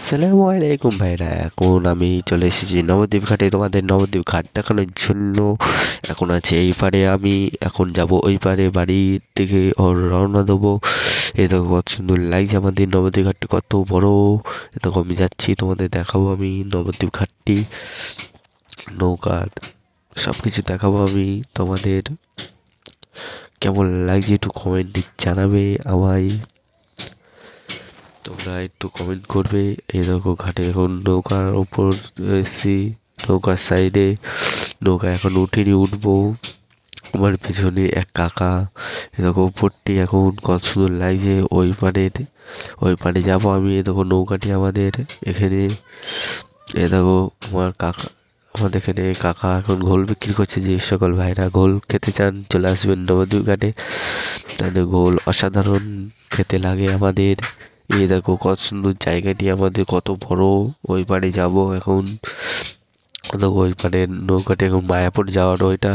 আসসালামু আলাইকুম ভাইরা। এখন আমি চলে এসেছি নবদ্বীপ ঘাটে তোমাদের নবদ্বীপ ঘাট দেখানোর জন্য। এখন আছে এই পারে, আমি এখন যাব ওই পারে বাড়ি থেকে রওনা দেবো। এ দেখো কত সুন্দর লাগছে আমাদের নবদ্বীপ ঘাটটি, কত বড়। এ দেখো আমি যাচ্ছি, তোমাদের দেখাবো আমি নবদ্বীপ ঘাটটি, নৌকার সব কিছু দেখাবো আমি তোমাদের। কেমন লাগছে একটু কমেন্টে জানাবে আমায়, তোমরা একটু কমেন্ট করবে। এই দেখো ঘাটে এখন নৌকার ওপর এসছি, নৌকার সাইডে। নৌকা এখন উঠিনি, উঠবো। আমার পিছনে এক কাকা। এ দেখো উপরটি এখন কত সুন্দর লাগছে। ওই পারে যাবো আমি। এ দেখো নৌকাটি আমাদের এখানে। এ দেখো আমাদের এখানে কাকা এখন ঘোল বিক্রি করছে। যে সকল ভাইরা ঘোল খেতে চান চলে আসবেন নবদ্বীপ ঘাটে। তাহলে ঘোল অসাধারণ খেতে লাগে আমাদের। এই দেখো কত সুন্দর জায়গাটি আমাদের, কত বড়। ওই পারে যাবো এখন। দেখো ওই পারে নৌকাটি এখন মায়াপুর যাওয়ার ওইটা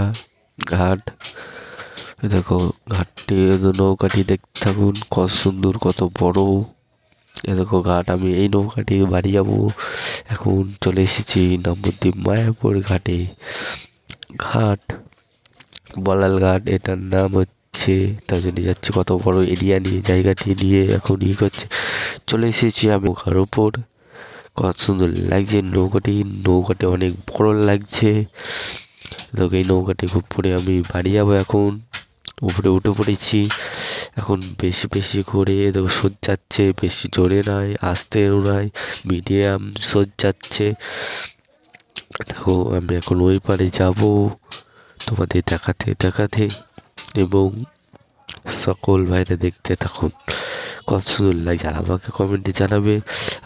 ঘাট। দেখো ঘাটটি, নৌকাটি দেখতে থাকুন, কত সুন্দর কত বড়। এ দেখো ঘাট, আমি এই নৌকাটি বাড়ি যাবো। এখন চলে এসেছি নবদ্বীপ মায়াপুর ঘাটে। ঘাট বলাল ঘাট এটার নাম হচ্ছে, তাই জন্য যাচ্ছি। কত বড় এরিয়া নিয়ে, জায়গাটি নিয়ে এখন করছে। চলে এসেছি আমি নৌকার ওপর। কত সুন্দর লাগছে নৌকাটি অনেক বড় লাগছে। দেখো এই নৌকাটি খুব পরে আমি বাড়ি যাবো এখন। উপরে উঠে পড়েছি এখন। বেশি বেশি করে দেখো সোজ যাচ্ছে, বেশি জোরে নয়, আস্তেও নয়, মিডিয়াম সোজ যাচ্ছে। দেখো আমি এখন ওই পারে যাবো তোমাদের দেখাতে দেখাতে, এবং সকল ভাইরা দেখতে থাকুন। কত সুন্দর লাগছে, আর আমাকে কমেন্টে জানাবে।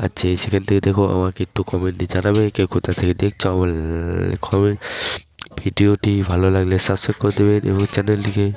আর যে সেখান থেকে দেখো আমাকে একটু কমেন্টে জানাবে কে কোথা থেকে দেখছো। আমার কমেন্ট ভিডিওটি ভালো লাগলে সাবস্ক্রাইব করে দেবেন এবং চ্যানেলটিকে